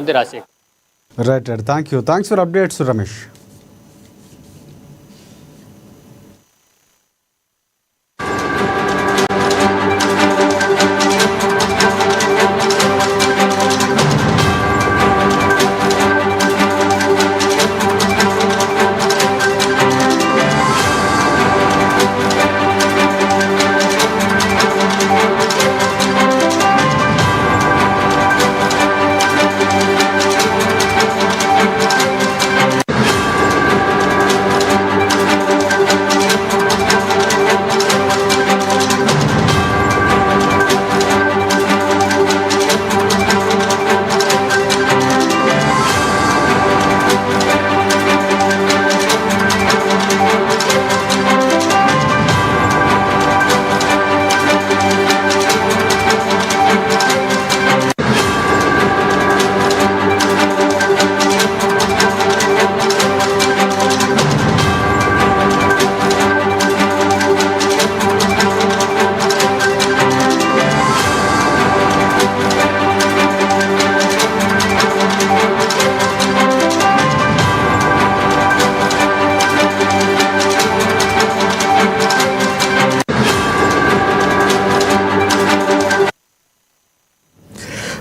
ఉంది Rajasekhar. Right. Thank you. Thanks for updates Ramesh.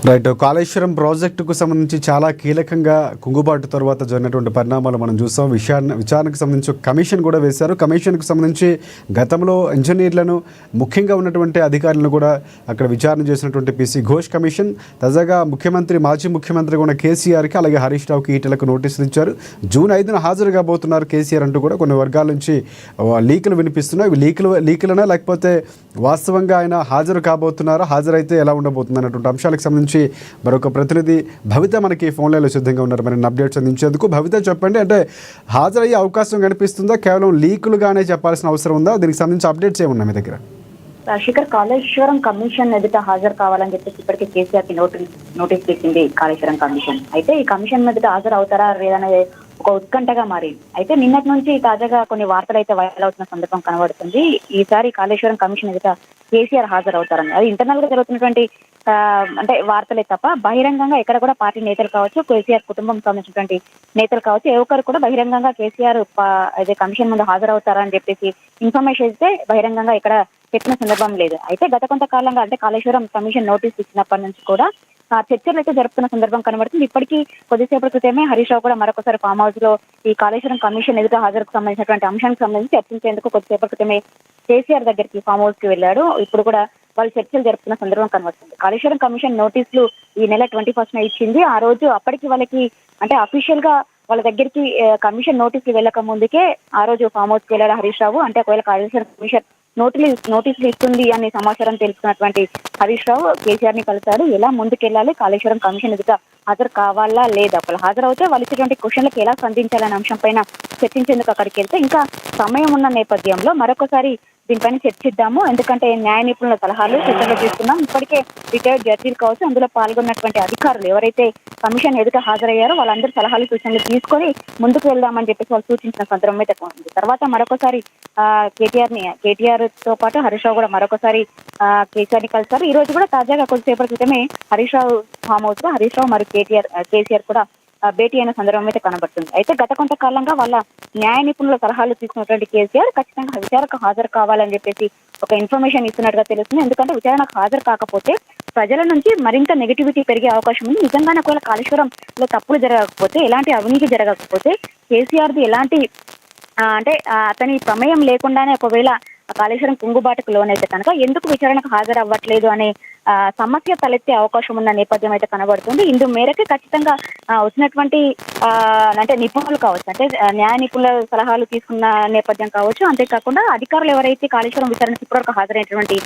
Right. Kaleshwaram ప్రాజెక్టుకు సంబంధించి చాలా కీలకంగా కుంగుబాటు తర్వాత జరిగినటువంటి పరిణామాలు మనం చూసాం. విచారణకు సంబంధించి ఒక కమిషన్ కూడా వేశారు. కమిషన్కు సంబంధించి గతంలో ఇంజనీర్లను ముఖ్యంగా ఉన్నటువంటి అధికారులను కూడా అక్కడ విచారణ చేసినటువంటి పీసీ ఘోష్ కమిషన్ తాజాగా మాజీ ముఖ్యమంత్రి కూడా కేసీఆర్కి అలాగే హరీష్ రావుకి ఈటలకు నోటీసులు ఇచ్చారు. జూన్ 5న హాజరు కాబోతున్నారు కేసీఆర్ అంటూ కూడా కొన్ని వర్గాల నుంచి లీకులు వినిపిస్తున్నాయి. ఇవి లీకులనా లేకపోతే వాస్తవంగా ఆయన హాజరు కాబోతున్నారా, హాజరైతే ఎలా ఉండబోతుంది అన్నటువంటి అంశాలకు సంబంధించి మరొక ప్రతినిధి భవిత మనకి ఫోన్ లైన్లో సిద్ధంగా ఉన్నారు మరి అప్డేట్స్ అందించేందుకు. భవిత, చెప్పండి, అంటే హాజరయ్యే అవకాశం కనిపిస్తుందా, కేవలం లీకులుగానే చెప్పాల్సిన అవసరం ఉందా? దీనికి సంబంధించి అప్డేట్స్ ఏమున్నాయి మీ దగ్గర? శేఖర్, కాళేశ్వరం కమిషన్ ఎదుట హాజరు కావాలని చెప్పేసి ఇప్పటికే కేసీఆర్ కి నోటీస్ ఇచ్చింది కాళేశ్వరం కమిషన్. అయితే ఈ కమిషన్ ఎదుట హాజరు అవుతారా లేదనేది ఒక ఉత్కంఠగా మారింది. అయితే నిన్నటి నుంచి తాజాగా కొన్ని వార్తలు అయితే వైరల్ అవుతున్న సందర్భం కనబడుతుంది. ఈసారి కాళేశ్వరం కమిషన్ ఎదుట కేసీఆర్ హాజరవుతారని, అది ఇంటర్నల్ గా జరుగుతున్నటువంటి అంటే వార్తలే తప్ప బహిరంగంగా ఎక్కడ కూడా పార్టీ నేతలు కావచ్చు, కేసీఆర్ కుటుంబం సంబంధించినటువంటి నేతలు కావచ్చు, ఏ ఒక్కరు కూడా బహిరంగంగా కేసీఆర్ అదే కమిషన్ ముందు హాజరవుతారని చెప్పేసి ఇన్ఫర్మేషన్ ఇస్తే బహిరంగంగా ఇక్కడ చెప్పిన సందర్భం లేదు. అయితే గత కొంతకాలంగా అంటే కాళేశ్వరం కమిషన్ నోటీస్ ఇచ్చినప్పటి నుంచి కూడా చర్చలు అయితే జరుపుతున్న సందర్భం కనబడుతుంది. ఇప్పటికీ కొద్దిసేపటి క్రితమే హరీష్ రావు కూడా మరొకసారి ఫామ్ హౌస్ లో ఈ కాళేశ్వరం కమిషన్ ఎదుట హాజరుకు సంబంధించినటువంటి అంశానికి సంబంధించి చర్చించేందుకు కొద్దిసేపటి క్రితమే కేసీఆర్ దగ్గరికి ఫామ్ హౌస్ కి వెళ్ళాడు. ఇప్పుడు కూడా వాళ్ళు చర్చలు జరుపుతున్న సందర్భం కనబడుతుంది. కాళేశ్వరం కమిషన్ నోటీసులు ఈ నెల 21న ఇచ్చింది. ఆ రోజు అప్పటికి వాళ్ళకి అంటే అఫీషియల్ గా వాళ్ళ దగ్గరికి కమిషన్ నోటీసులు వెళ్ళక ముందుకే ఆ రోజు ఫామ్ హౌస్ కి వెళ్ళాడు హరీష్ రావు. అంటే ఒకవేళ కాళేశ్వరం కమిషన్ నోటీసులు ఇస్తుంది అనే సమాచారం తెలుసుకున్నటువంటి హరీష్ రావు కేసీఆర్ ని కలిశాడు. ఎలా ముందుకెళ్లాలి, కాళేశ్వరం కమిషన్ ఎదుట హాజరు కావాలా లేదా, వాళ్ళు హాజరవుతే వాళ్ళు ఇచ్చేటువంటి క్వశ్చన్లకు ఎలా స్పందించాలనే అంశం పైన చర్చించేందుకు అక్కడికి వెళ్తే ఇంకా సమయం ఉన్న నేపథ్యంలో మరొకసారి దీనిపైన చర్చిద్దాము. ఎందుకంటే న్యాయ నిపుణుల సలహాలు చర్చలో తీసుకున్నాం. ఇప్పటికే రిటైర్డ్ జడ్జీలు కావచ్చు, అందులో పాల్గొన్నటువంటి అధికారులు ఎవరైతే కమిషన్ ఎదుట హాజరయ్యారో వాళ్ళందరూ సలహాలు సూచనలు తీసుకొని ముందుకు వెళ్దామని చెప్పేసి వాళ్ళు సూచించిన సందర్భం అయితే ఉంది. తర్వాత మరొకసారి కేటీఆర్ తో పాటు హరీష్ రావు కూడా మరొకసారి కేసీఆర్ ని కలిసారు. ఈ రోజు కూడా తాజాగా కొద్దిసేపటి క్రితమే హరీష్ రావు ఫామ్ హౌస్ లో హరీష్ రావు మరియు కేసీఆర్ కూడా భేటీ అయిన సందర్భం అయితే కనబడుతుంది. అయితే గత కొంతకాలంగా వాళ్ళ న్యాయ నిపుణుల సలహాలు తీసుకున్నటువంటి కేసీఆర్ ఖచ్చితంగా విచారణకు హాజరు కావాలని చెప్పేసి ఒక ఇన్ఫర్మేషన్ ఇస్తున్నట్టుగా తెలుస్తుంది. ఎందుకంటే విచారణకు హాజరు కాకపోతే ప్రజల నుంచి మరింత నెగిటివిటీ పెరిగే అవకాశం ఉంది. నిజంగానే ఒకవేళ కాళేశ్వరంలో తప్పులు జరగకపోతే, ఎలాంటి అవినీతి జరగకపోతే, కేసీఆర్ది ఎలాంటి అంటే అతని ప్రమేయం లేకుండానే ఒకవేళ కాళేశ్వరం కుంగుబాటుకు లోనైతే కనుక ఎందుకు విచారణకు హాజరవ్వట్లేదు అనే సమస్య తలెత్తే అవకాశం ఉన్న నేపథ్యం అయితే కనబడుతుంది. ఇందు మేరకు ఖచ్చితంగా వచ్చినటువంటి అంటే నిపుణులు కావచ్చు, అంటే న్యాయ నిపుణుల సలహాలు తీసుకున్న నేపథ్యం కావచ్చు, అంతేకాకుండా అధికారులు ఎవరైతే కాళేశ్వరం విచారణకు ఇప్పటివరకు హాజరైనటువంటి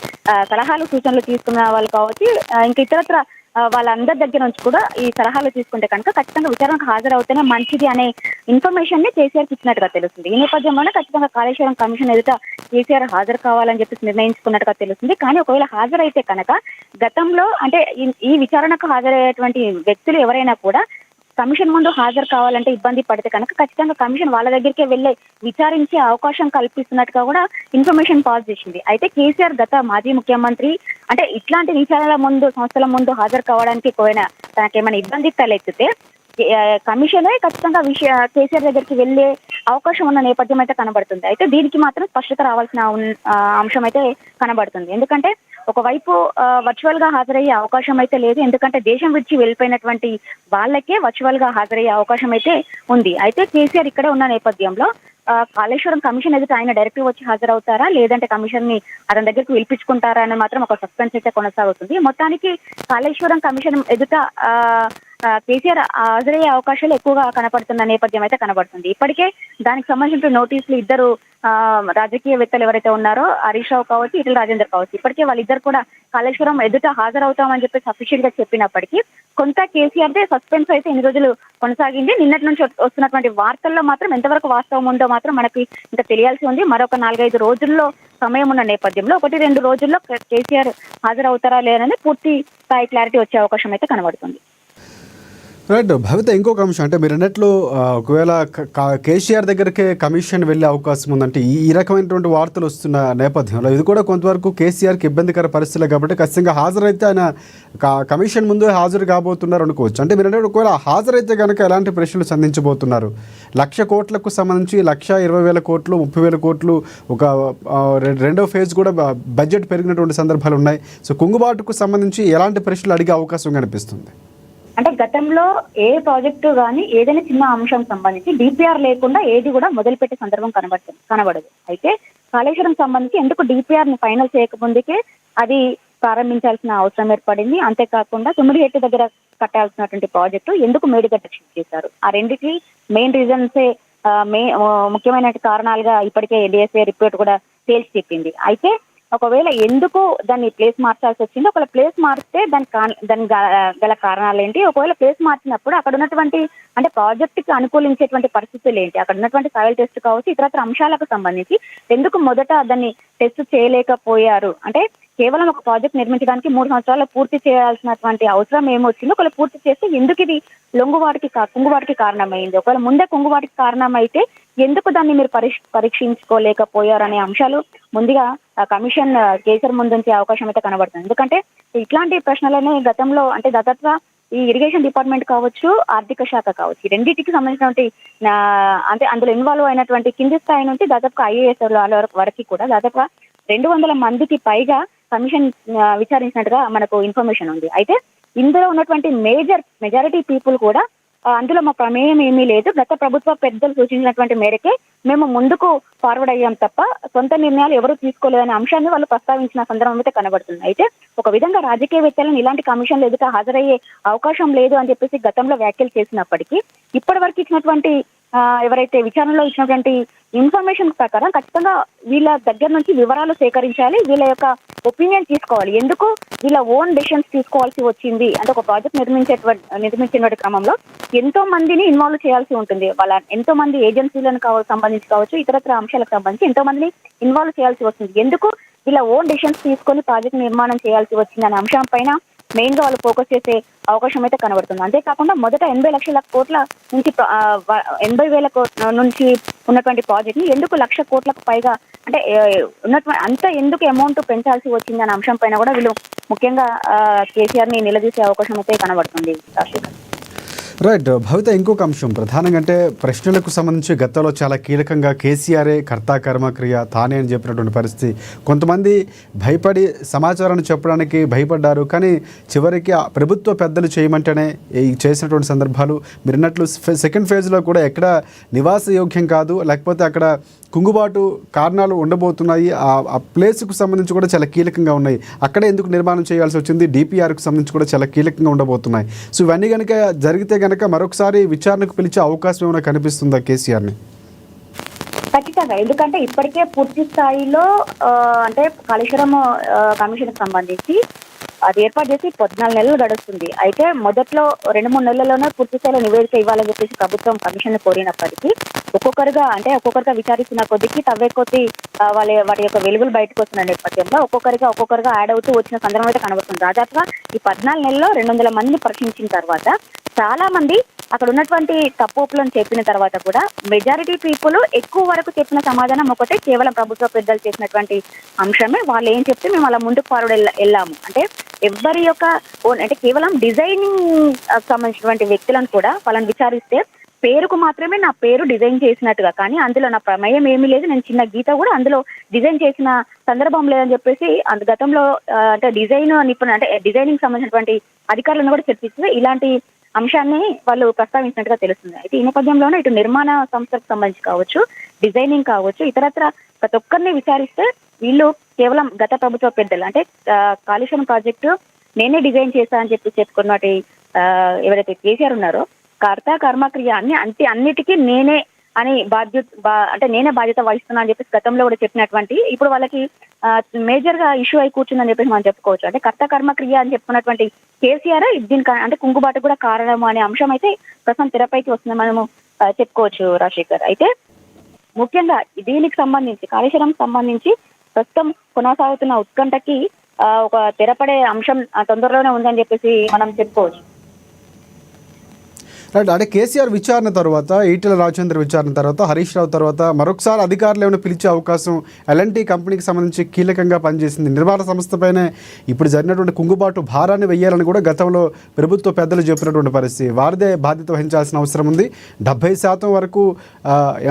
సలహాలు సూచనలు తీసుకున్న వాళ్ళు కావచ్చు, ఇంకా ఇతరత్ర వాళ్ళందరి దగ్గర నుంచి కూడా ఈ సలహాలు తీసుకుంటే కనుక ఖచ్చితంగా విచారణకు హాజరవుతేనే మంచిది అనే ఇన్ఫర్మేషన్ ని కేసీఆర్ ఇచ్చినట్టుగా తెలుస్తుంది. ఈ నేపథ్యంలోనే ఖచ్చితంగా కాళేశ్వరం కమిషన్ ఎదుట కేసీఆర్ హాజరు కావాలని చెప్పేసి నిర్ణయించుకున్నట్టుగా తెలుస్తుంది. కానీ ఒకవేళ హాజరైతే కనుక గతంలో అంటే ఈ విచారణకు హాజరయ్యేటువంటి వ్యక్తులు ఎవరైనా కూడా కమిషన్ ముందు హాజరు కావాలంటే ఇబ్బంది పడితే కనుక ఖచ్చితంగా కమిషన్ వాళ్ళ దగ్గరికే వెళ్ళే విచారించే అవకాశం కల్పిస్తున్నట్టుగా కూడా ఇన్ఫర్మేషన్ పాస్ చేసింది. అయితే కేసీఆర్ గత మాజీ ముఖ్యమంత్రి అంటే ఇట్లాంటి విచారణల ముందు సంస్థల ముందు హాజరు కావడానికి తనకేమైనా ఇబ్బంది తలెత్తితే కమిషనే ఖచ్చితంగా కేసీఆర్ దగ్గరికి వెళ్ళే అవకాశం ఉన్న నేపథ్యం అయితే కనబడుతుంది. అయితే దీనికి మాత్రం స్పష్టత రావాల్సిన అంశం అయితే కనబడుతుంది. ఎందుకంటే ఒకవైపు వర్చువల్ గా హాజరయ్యే అవకాశం అయితే లేదు. ఎందుకంటే దేశం విడిచి వెళ్ళిపోయినటువంటి వాళ్ళకే వర్చువల్ గా హాజరయ్యే అవకాశం అయితే ఉంది. అయితే కేసీఆర్ ఇక్కడే ఉన్న నేపథ్యంలో కాళేశ్వరం కమిషన్ ఎదుట ఆయన డైరెక్ట్ వచ్చి హాజరవుతారా లేదంటే కమిషన్ ని అతని దగ్గరికి పిలిపించుకుంటారా అని మాత్రం ఒక సస్పెన్స్ అయితే కొనసాగుతుంది. మొత్తానికి కాళేశ్వరం కమిషన్ ఎదుట కేసీఆర్ హాజరయ్యే అవకాశాలు ఎక్కువగా కనపడుతున్న నేపథ్యం అయితే కనబడుతుంది. ఇప్పటికే దానికి సంబంధించిన నోటీసులు ఇద్దరు రాజకీయవేత్తలు ఎవరైతే ఉన్నారో హరీష్ రావు కావచ్చు, ఈటెల రాజేందర్ కావచ్చు, ఇప్పటికే వాళ్ళిద్దరు కూడా కాళేశ్వరం ఎదుట హాజరవుతామని చెప్పేసి అఫీషియల్ గా చెప్పినప్పటికీ కొంత కేసీఆర్ దే సస్పెన్స్ అయితే ఇన్ని రోజులు కొనసాగింది. నిన్నటి నుంచి వస్తున్నటువంటి వార్తల్లో మాత్రం ఎంతవరకు వాస్తవం ఉందో మాత్రం మనకి ఇంకా తెలియాల్సి ఉంది. మరొక 4-5 రోజుల్లో సమయం ఉన్న నేపథ్యంలో 1-2 రోజుల్లో కేసీఆర్ హాజరవుతారా లేదని పూర్తి స్థాయి క్లారిటీ వచ్చే అవకాశం అయితే కనబడుతుంది. రైట్ భవిత, ఇంకొక అంశం అంటే మీరు అన్నట్లు ఒకవేళ కేసీఆర్ దగ్గరికి కమిషన్ వెళ్ళే అవకాశం ఉందంటే ఈ రకమైనటువంటి వార్తలు వస్తున్న నేపథ్యంలో ఇది కూడా కొంతవరకు కేసీఆర్కి ఇబ్బందికర పరిస్థితులు కాబట్టి ఖచ్చితంగా హాజరైతే ఆయన కమిషన్ ముందు హాజరు కాబోతున్నారు అనుకోవచ్చు. అంటే మీరు అన్నట్టు ఒకవేళ హాజరైతే కనుక ఎలాంటి ప్రశ్నలు సంధించబోతున్నారు? 1,00,000 కోట్లకు సంబంధించి 1,20,000 కోట్లు 30,000 కోట్లు ఒక రెండో ఫేజ్ కూడా బడ్జెట్ పెరిగినటువంటి సందర్భాలు ఉన్నాయి. సో కుంగుబాటుకు సంబంధించి ఎలాంటి ప్రశ్నలు అడిగే అవకాశం కనిపిస్తుంది? అంటే గతంలో ఏ ప్రాజెక్టు కానీ ఏదైనా చిన్న అంశం సంబంధించి డిపిఆర్ లేకుండా ఏది కూడా మొదలుపెట్టే సందర్భం కనబడదు. అయితే కాళేశ్వరం సంబంధించి ఎందుకు డిపిఆర్ ని ఫైనల్ చేయకముందుకే అది ప్రారంభించాల్సిన అవసరం ఏర్పడింది. అంతేకాకుండా తుమ్మిడిహెట్టు దగ్గర కట్టాల్సినటువంటి ప్రాజెక్టు ఎందుకు మేడిగడ్డ షిఫ్ట్ చేశారు? ఆ రెండింటికి మెయిన్ రీజన్సే ముఖ్యమైన కారణాలుగా ఇప్పటికే డిఎస్ఏ రిపోర్ట్ కూడా తేల్చి చెప్పింది. అయితే ఒకవేళ ఎందుకు దాన్ని ప్లేస్ మార్చాల్సి వచ్చింది, ఒకవేళ ప్లేస్ మారిస్తే దానికి గల కారణాలు ఏంటి, ఒకవేళ ప్లేస్ మార్చినప్పుడు అక్కడ ఉన్నటువంటి అంటే ప్రాజెక్ట్ కి అనుకూలించేటువంటి పరిస్థితులు ఏంటి, అక్కడ ఉన్నటువంటి సాయిల్ టెస్ట్ కావచ్చు ఇతరత్ర అంశాలకు సంబంధించి ఎందుకు మొదట దాన్ని టెస్ట్ చేయలేకపోయారు? అంటే కేవలం ఒక ప్రాజెక్ట్ నిర్మించడానికి 3 సంవత్సరాలు పూర్తి చేయాల్సినటువంటి అవసరం ఏమొచ్చిందో ఒకవేళ పూర్తి చేస్తే ఎందుకు ఇది కుంగుబాటుకి కారణమైంది? ఒకవేళ ముందే కుంగుబాటుకి కారణమైతే ఎందుకు దాన్ని మీరు పరీక్షించుకోలేకపోయారు అనే అంశాలు ముందుగా కమిషన్ కేసీఆర్ ముందుంచే అవకాశం అయితే కనబడుతుంది. ఎందుకంటే ఇట్లాంటి ప్రశ్నలనే గతంలో అంటే దాదాపుగా ఈ ఇరిగేషన్ డిపార్ట్మెంట్ కావచ్చు, ఆర్థిక శాఖ కావచ్చు, ఈ రెండింటికి సంబంధించినటువంటి అంటే అందులో ఇన్వాల్వ్ అయినటువంటి కింది స్థాయి నుంచి దాదాపుగా ఐఏఎస్ వరకు కూడా దాదాపుగా 200 మందికి పైగా కమిషన్ విచారించినట్టుగా మనకు ఇన్ఫర్మేషన్ ఉంది. అయితే ఇందులో ఉన్నటువంటి మెజారిటీ పీపుల్ కూడా అందులో మా ప్రమేయం ఏమీ లేదు, గత ప్రభుత్వ పెద్దలు సూచించినటువంటి మేరకే మేము ముందుకు ఫార్వర్డ్ అయ్యాం తప్ప సొంత నిర్ణయాలు ఎవరు తీసుకోలేదనే అంశాన్ని వాళ్ళు ప్రస్తావించిన సందర్భం అయితే కనబడుతుంది. అయితే ఒక విధంగా రాజకీయవేత్తలను ఇలాంటి కమిషన్లు ఎదుట హాజరయ్యే అవకాశం లేదు అని చెప్పేసి గతంలో వ్యాఖ్యలు చేసినప్పటికీ ఇప్పటి వరకు ఇచ్చినటువంటి ఎవరైతే విచారణలో ఇచ్చినటువంటి ఇన్ఫర్మేషన్ ప్రకారం ఖచ్చితంగా వీళ్ళ దగ్గర నుంచి వివరాలు సేకరించాలి, వీళ్ళ యొక్క ఒపీనియన్ తీసుకోవాలి. ఎందుకు వీళ్ళ ఓన్ డెసిషన్స్ తీసుకోవాల్సి వచ్చింది అంటే ఒక ప్రాజెక్ట్ నిర్మించినటువంటి క్రమంలో ఎంతో మందిని ఇన్వాల్వ్ చేయాల్సి ఉంటుంది. వాళ్ళ ఎంతో మంది ఏజెన్సీలను సంబంధించి కావచ్చు ఇతరత్ర అంశాలకు సంబంధించి ఎంతో మందిని ఇన్వాల్వ్ చేయాల్సి వస్తుంది. ఎందుకు వీళ్ళ ఓన్ డెసిషన్స్ తీసుకొని ప్రాజెక్ట్ నిర్మాణం చేయాల్సి వచ్చింది అనే అంశం పైన మెయిన్ గా వాళ్ళు ఫోకస్ చేసే అవకాశం అయితే కనబడుతుంది. అంతేకాకుండా మొదట 80 లక్షల కోట్ల నుంచి 80,000 కోట్ల నుంచి ఉన్నటువంటి ప్రాజెక్ట్ ని ఎందుకు 1,00,000 కోట్లకు పైగా అంటే ఉన్నటువంటి అంత ఎందుకు అమౌంట్ పెంచాల్సి వచ్చింది అనే అంశం పైన కూడా వీళ్ళు ముఖ్యంగా కేసీఆర్ ని నిలదీసే అవకాశం అయితే కనబడుతుంది. రాజశేఖర్ రైట్ భవిత, ఇంకొక అంశం ప్రధానంగా అంటే ప్రశ్నలకు సంబంధించి గతంలో చాలా కీలకంగా కేసీఆరే కర్త కర్మక్రియ తానే అని చెప్పినటువంటి పరిస్థితి. కొంతమంది భయపడి సమాచారాన్ని చెప్పడానికి భయపడ్డారు, కానీ చివరికి ప్రభుత్వ పెద్దలు చేయమంటేనే చేసినటువంటి సందర్భాలు మీరు అన్నట్లు సెకండ్ ఫేజ్లో కూడా ఎక్కడ నివాసయోగ్యం కాదు, లేకపోతే అక్కడ కుంగుబాటు కారణాలు ఉండబోతున్నాయి, ఆ ప్లేస్కు సంబంధించి కూడా చాలా కీలకంగా ఉన్నాయి, అక్కడే ఎందుకు నిర్మాణం చేయాల్సి వచ్చింది, డిపిఆర్కు సంబంధించి కూడా చాలా కీలకంగా ఉండబోతున్నాయి. సో ఇవన్నీ కనుక జరిగితే కనుక మరొకసారి విచారణకు పిలిచే అవకాశం ఏమైనా కనిపిస్తుందా కేసీఆర్ని? ఖచ్చితంగా, ఎందుకంటే ఇప్పటికే పూర్తి స్థాయిలో అంటే కాళేశ్వరం కమిషన్ సంబంధించి అది ఏర్పాటు చేసి 14 నెలలు గడుస్తుంది. అయితే మొదట్లో 2-3 నెలల్లోనే పూర్తి స్థాయిలో నివేదిక ఇవ్వాలని చెప్పేసి ప్రభుత్వం కమిషన్ కోరినప్పటికీ ఒక్కొక్కరిగా విచారిస్తున్న కొద్దికి తవ్వే కొద్ది వాటి యొక్క వెలుగులు బయటకు వస్తున్న నేపథ్యంలో ఒక్కొక్కరిగా యాడ్ అవుతూ వచ్చిన సందర్భం అయితే కనబడుతుంది. దాదాపుగా ఈ 14 నెలల్లో 200 మందిని పరీక్షించిన తర్వాత చాలా మంది అక్కడ ఉన్నటువంటి తప్పులను చెప్పిన తర్వాత కూడా మెజారిటీ పీపుల్ ఎక్కువ వరకు చెప్పిన సమాధానం ఒకటే, కేవలం ప్రభుత్వ పెద్దలు చేసినటువంటి అంశమే. వాళ్ళు ఏం చెప్తే మేము అలా ముందుకు ఫార్వర్డ్ వెళ్ళాము. అంటే ఎవరి యొక్క అంటే కేవలం డిజైనింగ్ సంబంధించినటువంటి వ్యక్తులను కూడా వాళ్ళని విచారిస్తే పేరుకు మాత్రమే నా పేరు డిజైన్ చేసినట్టుగా, కానీ అందులో నా ప్రమేయం ఏమీ లేదు, నేను చిన్న గీత కూడా అందులో డిజైన్ చేసిన సందర్భం లేదని చెప్పేసి గతంలో అంటే అంటే డిజైనింగ్ సంబంధించినటువంటి అధికారులను కూడా చర్చిస్తే ఇలాంటి అంశాన్ని వాళ్ళు ప్రస్తావించినట్టుగా తెలుస్తుంది. అయితే ఈ నేపథ్యంలోనే ఇటు నిర్మాణ సంస్థకు సంబంధించి కావచ్చు, డిజైనింగ్ కావచ్చు, ఇతరత్ర ప్రతి ఒక్కరిని విచారిస్తే వీళ్ళు కేవలం గత ప్రభుత్వ పెద్దలు అంటే కాళేశ్వరం ప్రాజెక్టు నేనే డిజైన్ చేశా అని చెప్పి చెప్పుకున్నటి ఎవరైతే కేసీఆర్ ఉన్నారో కర్మక్రియ అన్నిటికీ నేనే అని అంటే నేనే బాధ్యత వహిస్తున్నా అని చెప్పేసి గతంలో కూడా చెప్పినటువంటి, ఇప్పుడు వాళ్ళకి మేజర్ గా ఇష్యూ అయి కూర్చుందని చెప్పేసి మనం చెప్పుకోవచ్చు. అంటే కర్మక్రియ అని చెప్పుకున్నటువంటి కేసీఆర్ దీనికి అంటే కుంగుబాటు కూడా కారణము అనే అంశం అయితే ప్రస్తుతం తెరపైకి వస్తుందని మనము చెప్పుకోవచ్చు రాజశేఖర్. అయితే ముఖ్యంగా దీనికి సంబంధించి కాళేశ్వరం సంబంధించి ప్రస్తుతం కొనసాగుతున్న ఉత్కంఠకి ఒక తెరపడే అంశం తొందరలోనే ఉందని చెప్పేసి మనం చెప్పుకోవచ్చు. రైట్. అంటే కేసీఆర్ విచారణ తర్వాత, ఈటెల రాజేందర్ విచారణ తర్వాత, హరీష్ రావు తర్వాత మరొకసారి అధికారులు ఏమైనా పిలిచే అవకాశం ఎల్ఎన్టీ కంపెనీకి సంబంధించి కీలకంగా పనిచేసింది నిర్మాణ సంస్థపైనే ఇప్పుడు జరిగినటువంటి కుంగుబాటు భారాన్ని వెయ్యాలని కూడా గతంలో ప్రభుత్వ పెద్దలు చెప్పినటువంటి పరిస్థితి. వారిదే బాధ్యత వహించాల్సిన అవసరం ఉంది. 70% వరకు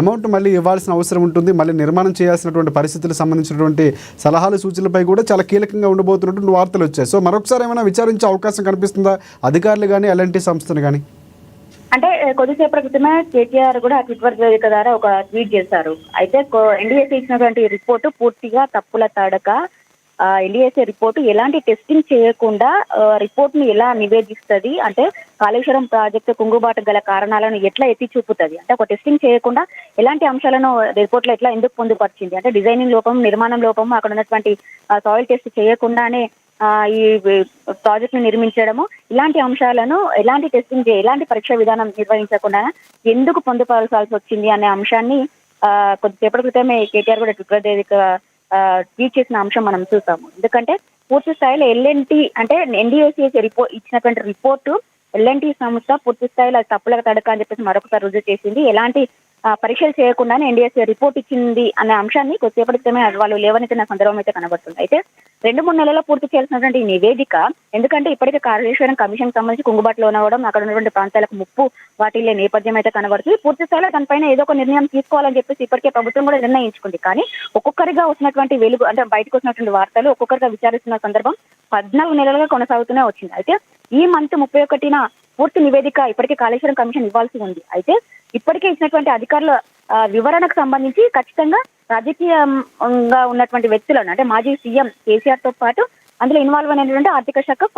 అమౌంట్ మళ్ళీ ఇవ్వాల్సిన అవసరం ఉంటుంది. మళ్ళీ నిర్మాణం చేయాల్సినటువంటి పరిస్థితులకు సంబంధించినటువంటి సలహాలు సూచనలపై కూడా చాలా కీలకంగా ఉండబోతున్నటువంటి వార్తలు వచ్చాయి. సో మరొకసారి ఏమైనా విచారించే అవకాశం కనిపిస్తుందా అధికారులు కానీ ఎల్ఎన్టీ సంస్థను కానీ? అంటే కొద్దిసేపటి క్రితమే కేటీఆర్ కూడా ట్విట్టర్ వేదిక ద్వారా ఒక ట్వీట్ చేశారు. అయితే ఎన్డీఏసీ ఇచ్చినటువంటి రిపోర్టు పూర్తిగా తప్పుల తడక, ఎన్డీఏసీ రిపోర్టు ఎలాంటి టెస్టింగ్ చేయకుండా రిపోర్ట్ ని ఎలా నివేదిస్తుంది, అంటే కాళేశ్వరం ప్రాజెక్టు కుంగుబాటు గల కారణాలను ఎట్లా ఎత్తి చూపుతుంది, అంటే ఒక టెస్టింగ్ చేయకుండా ఎలాంటి అంశాలను రిపోర్ట్ లో ఎట్లా ఎందుకు పొందుపరిచింది, అంటే డిజైనింగ్ లోపం, నిర్మాణం లోపం, అక్కడ ఉన్నటువంటి సాయిల్ టెస్ట్ చేయకుండానే ఈ ప్రాజెక్ట్ ని నిర్మించడము, ఇలాంటి అంశాలను ఎలాంటి టెస్టింగ్ ఎలాంటి పరీక్ష విధానం నిర్వహించకుండా ఎందుకు పొందుపరచాల్సి వచ్చింది అనే అంశాన్ని కొద్దిసేపటి క్రితమే కేటీఆర్ కూడా ట్విట్టర్ వేదిక ట్వీట్ చేసిన అంశం మనం చూసాము. ఎందుకంటే పూర్తి స్థాయిలో ఎల్ఎన్టీ అంటే ఎన్డీఏసీ ఇచ్చినటువంటి రిపోర్టు ఎల్ఎన్టీ సంస్థ పూర్తి స్థాయిలో తప్పులకు తడక అని చెప్పేసి మరొకసారి రుజువు చేసింది. ఎలాంటి పరీక్షలు చేయకుండానే ఎన్డీఏసీ రిపోర్ట్ ఇచ్చింది అనే అంశాన్ని కొద్దిసేపటి క్రితమే వాళ్ళు లేవనెత్తిన సందర్భం అయితే కనబడుతుంది. అయితే 2-3 నెలల్లో పూర్తి చేయాల్సినటువంటి ఈ నివేదిక, ఎందుకంటే ఇప్పటికే కాళేశ్వరం కమిషన్ సంబంధించి కుంగుబాటులో ఉండడం, అక్కడ ఉన్నటువంటి ప్రాంతాలకు ముప్పు వాటిల్లే నేపథ్యం అయితే కనబడుతుంది. పూర్తి స్థాయిలో దానిపైన ఏదో ఒక నిర్ణయం తీసుకోవాలని చెప్పేసి ఇప్పటికే ప్రభుత్వం కూడా నిర్ణయించుకుంది. కానీ ఒక్కొక్కరిగా వస్తున్నటువంటి వెలుగు అంటే బయటకు వస్తున్నటువంటి వార్తలు ఒక్కొక్కరిగా విచారిస్తున్న సందర్భం 14 నెలలుగా కొనసాగుతూనే వచ్చింది. అయితే ఈ మంత్ 31న పూర్తి నివేదిక ఇప్పటికే కాళేశ్వరం కమిషన్ ఇవ్వాల్సి ఉంది. అయితే ఇప్పటికే ఇచ్చినటువంటి అధికారుల వివరణకు సంబంధించి ఖచ్చితంగా రాజకీయంగా ఉన్నటువంటి వ్యక్తులను అంటే మాజీ సీఎం కేసీఆర్ తో పాటు అందులో ఇన్వాల్వ్ అయినటువంటి ఆర్థిక శాఖ,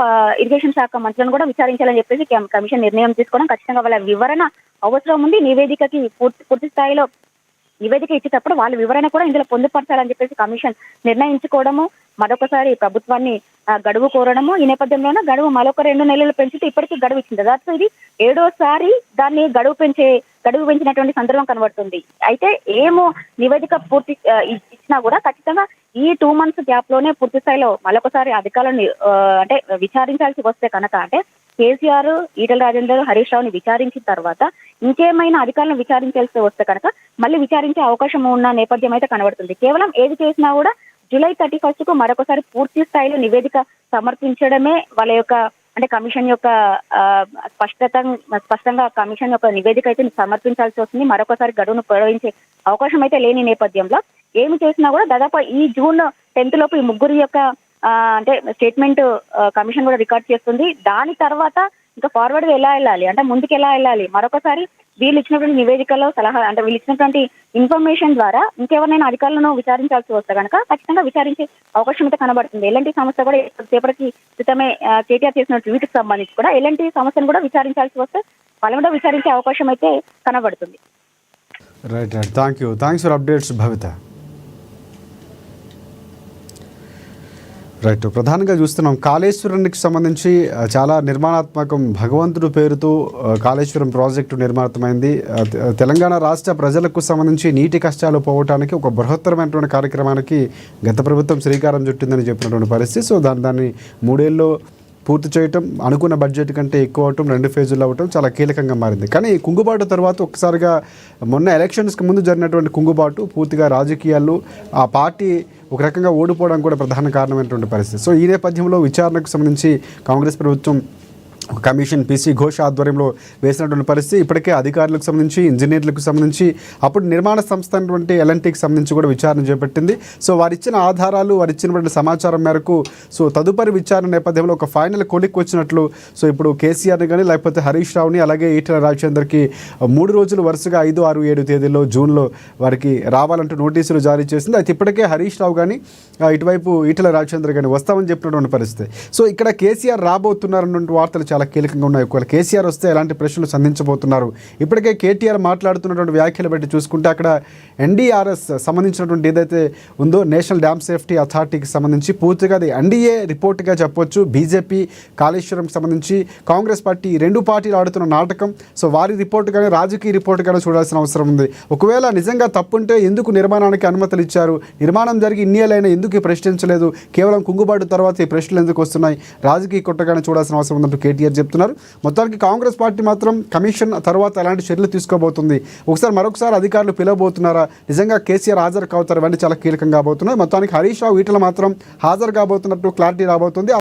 ఇరిగేషన్ శాఖ మంత్రులను కూడా విచారించాలని చెప్పేసి కమిషన్ నిర్ణయం తీసుకోవడం ఖచ్చితంగా వాళ్ళ వివరణ అవసరం ఉంది. నివేదికకి పూర్తి స్థాయిలో నివేదిక ఇచ్చేటప్పుడు వాళ్ళ వివరణ కూడా ఇందులో పొందుపరచాలని చెప్పేసి కమిషన్ నిర్ణయించుకోవడము, మరొకసారి ప్రభుత్వాన్ని గడువు కోరడము. ఈ నేపథ్యంలోనే గడువు మరొక 2 నెలలు పెంచితే ఇప్పటికీ గడువు ఇచ్చింది. దాదాపు ఇది 7వసారి దాన్ని గడువు పెంచినటువంటి సందర్భం కనబడుతుంది. అయితే ఏమో నివేదిక పూర్తి ఇచ్చినా కూడా ఖచ్చితంగా ఈ 2 months గ్యాప్ లోనే పూర్తి స్థాయిలో మరొకసారి అధికారులను అంటే విచారించాల్సి వస్తే కనుక, అంటే కేసీఆర్, ఈటెల రాజేందర్, హరీష్ రావుని విచారించిన తర్వాత ఇంకేమైనా అధికారులను విచారించాల్సి వస్తే కనుక మళ్ళీ విచారించే అవకాశం ఉన్న నేపథ్యం అయితే కనబడుతుంది. కేవలం ఏది చేసినా కూడా జూలై 31st కు మరొకసారి పూర్తి స్థాయిలో నివేదిక సమర్పించడమే వాళ్ళ యొక్క అంటే కమిషన్ యొక్క స్పష్టంగా కమిషన్ యొక్క నివేదిక అయితే సమర్పించాల్సి వస్తుంది. మరొకసారి గడువును పొడిగించే అవకాశం అయితే లేని నేపథ్యంలో ఏమి చేసినా కూడా దాదాపు ఈ June 10th లోపు ఈ ముగ్గురి యొక్క అంటే స్టేట్మెంట్ కమిషన్ కూడా రికార్డ్ చేస్తుంది. దాని తర్వాత ఇంకా ఫార్వర్డ్ గా ఎలా వెళ్ళాలి, అంటే ముందుకు ఎలా వెళ్ళాలి, మరొకసారి వీళ్ళు ఇచ్చినటువంటి నివేదికలో సలహా అంటే వీళ్ళు ఇచ్చినటువంటి ఇన్ఫర్మేషన్ ద్వారా ఇంకెవరినైనా అధికారులను విచారించాల్సి వస్తే కనుక ఖచ్చితంగా విచారించే అవకాశం అయితే కనబడుతుంది. ఎల్ఎన్టీ సంస్థ కూడా సేపటికి క్రితమే కేటీఆర్ చేసిన ట్వీట్ కి సంబంధించి కూడా ఎల్ఎన్టీ సంస్థను కూడా విచారించాల్సి వస్తే వాళ్ళని కూడా విచారించే అవకాశం అయితే కనబడుతుంది. Right. Thanks for updates Bhavitha. Right. ప్రధానంగా చూస్తున్నాం కాళేశ్వరానికి సంబంధించి చాలా నిర్మాణాత్మకం భగవంతుడు పేరుతో కాళేశ్వరం ప్రాజెక్టు నిర్మాణమైంది. తెలంగాణ రాష్ట్ర ప్రజలకు సంబంధించి నీటి కష్టాలు పోవటానికి ఒక బృహత్తరమైనటువంటి కార్యక్రమానికి గత ప్రభుత్వం శ్రీకారం చుట్టిందని చెప్పినటువంటి పరిస్థితి. సో దాన్ని 3 ఏళ్ళలో పూర్తి చేయటం, అనుకున్న బడ్జెట్ కంటే ఎక్కువ అవటం, 2 ఫేజుల్లో అవటం చాలా కీలకంగా మారింది. కానీ కుంగుబాటు తర్వాత ఒక్కసారిగా మొన్న ఎలక్షన్స్కి ముందు జరిగినటువంటి కుంగుబాటు పూర్తిగా రాజకీయాల్లో ఆ పార్టీ ఒక రకంగా ఓడిపోవడం కూడా ప్రధాన కారణమైనటువంటి పరిస్థితి. సో ఈ నేపథ్యంలో విచారణకు సంబంధించి కాంగ్రెస్ ప్రభుత్వం ఒక కమిషన్ పీసీ ఘోష్ ఆధ్వర్యంలో వేసినటువంటి పరిస్థితి. ఇప్పటికే అధికారులకు సంబంధించి, ఇంజనీర్లకు సంబంధించి, అప్పుడు నిర్మాణ సంస్థ అయినటువంటి ఎల్ఎన్టీకి సంబంధించి కూడా విచారణ చేపట్టింది. సో వారిచ్చిన ఆధారాలు, వారిచ్చినటువంటి సమాచారం మేరకు తదుపరి విచారణ నేపథ్యంలో ఒక ఫైనల్ కొలిక్ వచ్చినట్లు ఇప్పుడు కేసీఆర్ని కానీ లేకపోతే హరీష్ రావుని అలాగే ఈటెల రాజేందర్కి 3 రోజులు వరుసగా 5, 6, 7 తేదీల్లో జూన్లో వారికి రావాలంటూ నోటీసులు జారీ చేసింది. అయితే ఇప్పటికే హరీష్ రావు కానీ ఇటువైపు ఈటెల రాజేందర్ కానీ వస్తామని చెప్పినటువంటి పరిస్థితి. సో ఇక్కడ కేసీఆర్ రాబోతున్నారన్నటువంటి వార్తలు చాలా కీలకంగా ఉన్నాయి. ఒకవేళ కేసీఆర్ వస్తే ఎలాంటి ప్రశ్నలు సంధించబోతున్నారు? ఇప్పటికే కేటీఆర్ మాట్లాడుతున్నటువంటి వ్యాఖ్యలు బట్టి చూసుకుంటే అక్కడ ఎన్డీఆర్ఎస్ సంబంధించినటువంటి ఏదైతే ఉందో నేషనల్ డ్యామ్ సేఫ్టీ అథారిటీకి సంబంధించి పూర్తిగా అది ఎన్డీఏ రిపోర్ట్గా చెప్పొచ్చు. బీజేపీ కాళేశ్వరంకి సంబంధించి కాంగ్రెస్ పార్టీ 2 పార్టీలు ఆడుతున్న నాటకం. సో వారి రిపోర్ట్ కానీ రాజకీయ రిపోర్ట్ కానీ చూడాల్సిన అవసరం ఉంది. ఒకవేళ నిజంగా తప్పుంటే ఎందుకు నిర్మాణానికి అనుమతులు ఇచ్చారు? నిర్మాణం జరిగి ఇన్నేళ్ళైనా ఎందుకు ప్రశ్నించలేదు? కేవలం కుంగుబాటు తర్వాత ఈ ప్రశ్నలు ఎందుకు వస్తున్నాయి? రాజకీయ కుట్రగానే చూడాల్సిన అవసరం ఉందంటూ కేటీఆర్ చెప్తున్నారు. మొత్తానికి కాంగ్రెస్ పార్టీ మాత్రం కమిషన్ తర్వాత ఎలాంటి చర్యలు తీసుకోబోతుంది, మరొకసారి అధికారులు పిలవబోతున్నారా, నిజంగా కేసీఆర్ హాజరు కావుతారు, ఇవన్నీ చాలా కీలకంగా కాబోతున్నాయి. మొత్తానికి హరీష్ రావు ఈటెల మాత్రం హాజరు కాబోతున్నట్టు క్లారిటీ రాబోతుంది.